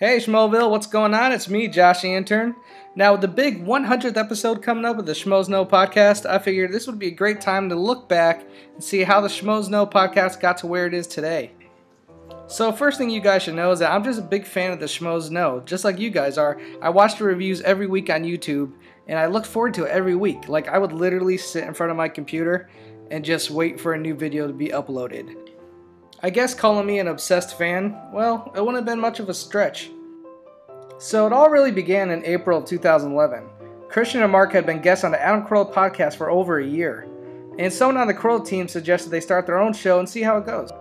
Hey Schmoville, what's going on? It's me, Josh the intern. Now with the big 100th episode coming up of the Schmoes Know Podcast, I figured this would be a great time to look back and see how the Schmoes Know Podcast got to where it is today. So first thing you guys should know is that I'm just a big fan of the Schmoes Know, just like you guys are. I watch the reviews every week on YouTube, and I look forward to it every week. Like, I would literally sit in front of my computer and just wait for a new video to be uploaded. I guess calling me an obsessed fan, well, it wouldn't have been much of a stretch. So it all really began in April of 2011. Christian and Mark had been guests on the Adam Carolla podcast for over a year, and someone on the Carolla team suggested they start their own show and see how it goes.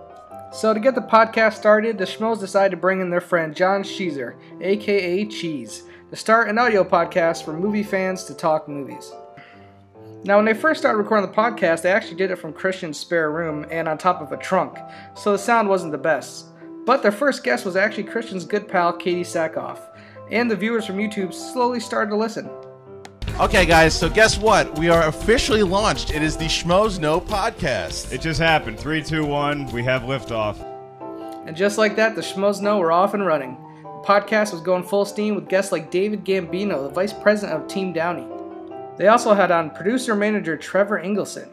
So to get the podcast started, the Schmoes decided to bring in their friend John Sheezer, aka Cheese, to start an audio podcast for movie fans to talk movies. Now when they first started recording the podcast, they actually did it from Christian's spare room and on top of a trunk, so the sound wasn't the best. But their first guest was actually Christian's good pal Katie Sackhoff, and the viewers from YouTube slowly started to listen. Okay guys, so guess what? We are officially launched. It is the Schmoes Know Podcast. It just happened. 3, 2, 1, we have liftoff. And just like that, the Schmoes Know were off and running. The podcast was going full steam with guests like David Gambino, the vice president of Team Downey. They also had on producer-manager Trevor Ingleson,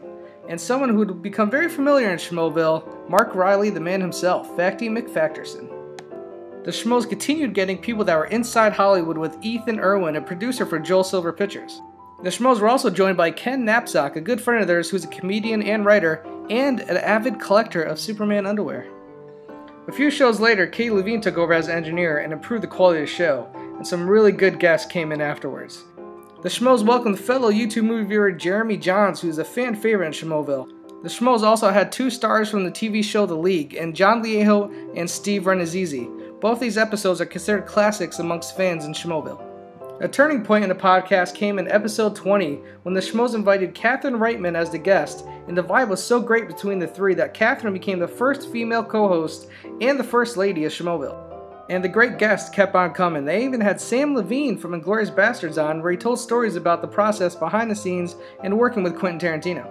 and someone who would become very familiar in Schmoville, Mark Riley, the man himself, Facty McFacterson. The Schmoes continued getting people that were inside Hollywood with Ethan Irwin, a producer for Joel Silver Pictures. The Schmoes were also joined by Ken Knapsack, a good friend of theirs who's a comedian and writer, and an avid collector of Superman underwear. A few shows later, Katie Levine took over as engineer and improved the quality of the show, and some really good guests came in afterwards. The Schmoes welcomed fellow YouTube movie viewer Jeremy Johns, who is a fan favorite in Schmoville. The Schmoes also had 2 stars from the TV show The League, and John Liejo and Steve Renazizi. Both these episodes are considered classics amongst fans in Schmoville. A turning point in the podcast came in episode 20, when the Schmoes invited Catherine Reitman as the guest, and the vibe was so great between the three that Catherine became the first female co-host and the first lady of Schmoville. And the great guests kept on coming. They even had Sam Levine from Inglourious Bastards on, where he told stories about the process behind the scenes and working with Quentin Tarantino.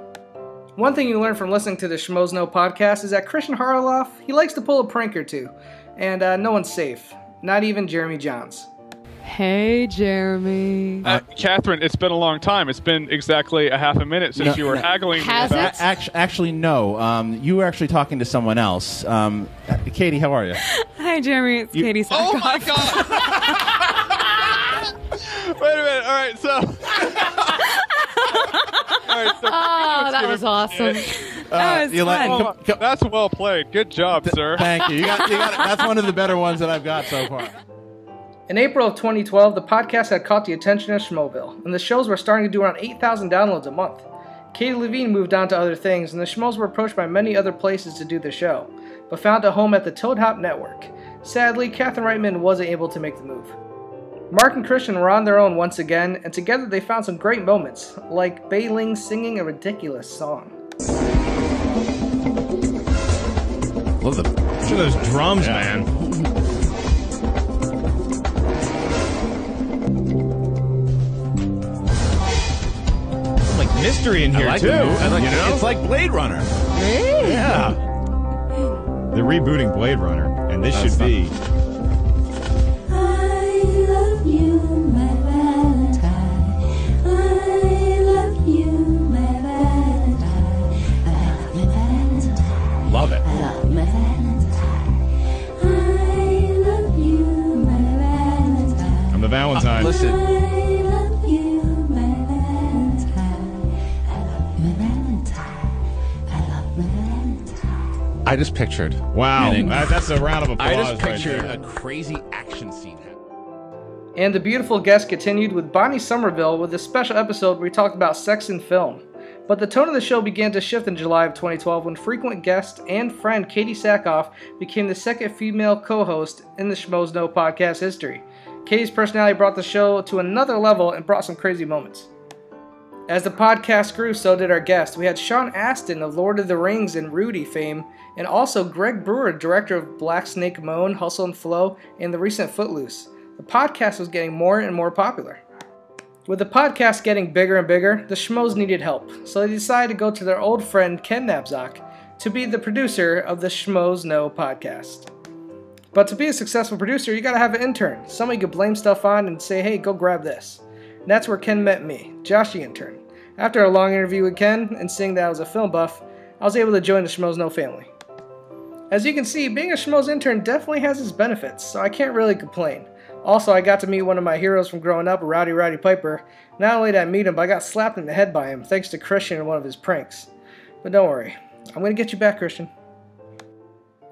One thing you learn from listening to the Schmoes Know podcast is that Christian Harloff, he likes to pull a prank or two. And no one's safe. Not even Jeremy Johns. Hey, Jeremy. Catherine, it's been a long time. It's been exactly a half a minute since you were haggling. Has about... it? Actually, no. You were actually talking to someone else. Katie, how are you? Hi, Jeremy. It's Katie Sackhoff. Oh, my God. Wait a minute. All right, so... That was awesome. That was fun. That's well played. Good job, sir. Thank you. You got it. That's one of the better ones that I've got so far. In April of 2012, the podcast had caught the attention of Schmoville, and the shows were starting to do around 8,000 downloads a month. Katie Levine moved on to other things, and the Schmoes were approached by many other places to do the show, but found a home at the Toad Hop Network. Sadly, Catherine Reitman wasn't able to make the move. Mark and Christian were on their own once again, and together they found some great moments, like Bei Ling singing a ridiculous song. Love look at those drums, man. Like mystery in here, too. It's like Blade Runner. Hey. Yeah. They're rebooting Blade Runner, and this should be... Love it. I'm the Valentine. Listen. I just pictured. Wow, that's a round of applause. I just pictured right a crazy action scene. And the beautiful guest continued with Bonnie Somerville with a special episode where we talked about sex and film. But the tone of the show began to shift in July of 2012 when frequent guest and friend Katie Sackhoff became the second female co-host in the Schmoes Know podcast history. Katie's personality brought the show to another level and brought some crazy moments. As the podcast grew, so did our guest. We had Sean Astin of Lord of the Rings and Rudy fame, and also Greg Brewer, director of Black Snake Moan, Hustle and Flow, and the recent Footloose. The podcast was getting more and more popular. With the podcast getting bigger and bigger, the Schmoes needed help, so they decided to go to their old friend Ken Knapsack to be the producer of the Schmoes Know Podcast. But to be a successful producer, you gotta have an intern. Somebody you can blame stuff on and say, hey, go grab this. And that's where Ken met me, Josh the intern. After a long interview with Ken and seeing that I was a film buff, I was able to join the Schmoes Know family. As you can see, being a Schmoes intern definitely has its benefits, so I can't really complain. Also, I got to meet one of my heroes from growing up, Roddy Piper. Not only did I meet him, but I got slapped in the head by him, thanks to Christian in one of his pranks. But don't worry, I'm going to get you back, Christian.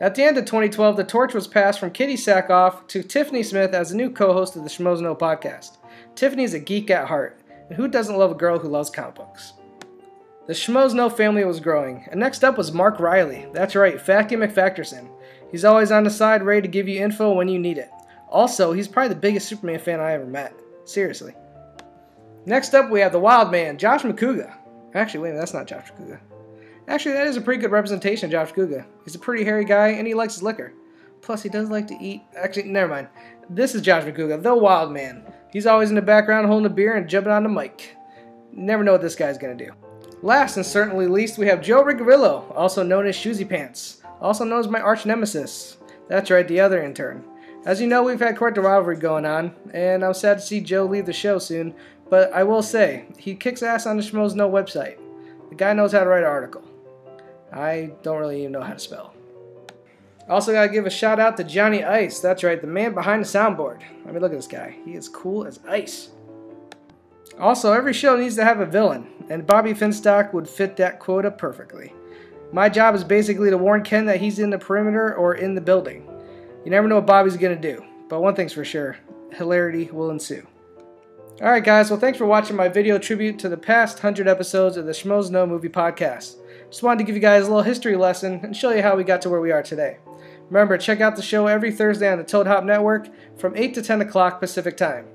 At the end of 2012, the torch was passed from Kitty Sackhoff to Tiffany Smith as the new co-host of the Schmoes Know podcast. Tiffany is a geek at heart, and who doesn't love a girl who loves comic books? The Schmoes Know family was growing, and next up was Mark Riley. That's right, Fatty McFacterson. He's always on the side, ready to give you info when you need it. Also, he's probably the biggest Superman fan I ever met. Seriously. Next up, we have the Wild Man, Josh McCouga. Actually, wait a minute, that's not Josh McCouga. Actually, that is a pretty good representation of Josh McCouga. He's a pretty hairy guy, and he likes his liquor. Plus, he does like to eat. Actually, never mind. This is Josh McCouga, the Wild Man. He's always in the background holding a beer and jumping on the mic. Never know what this guy's gonna do. Last and certainly least, we have Joe Rigarillo, also known as Shoesy Pants, also known as my arch nemesis. That's right, the other intern. As you know, we've had quite the rivalry going on, and I'm sad to see Joe leave the show soon, but I will say, he kicks ass on the Schmoes Know website. The guy knows how to write an article. I don't really even know how to spell. Also gotta give a shout out to Johnny Ice, that's right, the man behind the soundboard. I mean, look at this guy, he is cool as ice. Also, every show needs to have a villain, and Bobby Finstock would fit that quota perfectly. My job is basically to warn Ken that he's in the perimeter or in the building. You never know what Bobby's going to do, but one thing's for sure, hilarity will ensue. Alright guys, well thanks for watching my video tribute to the past 100 episodes of the Schmoes Know Movie Podcast. Just wanted to give you guys a little history lesson and show you how we got to where we are today. Remember, check out the show every Thursday on the Toad Hop Network from 8 to 10 o'clock Pacific Time.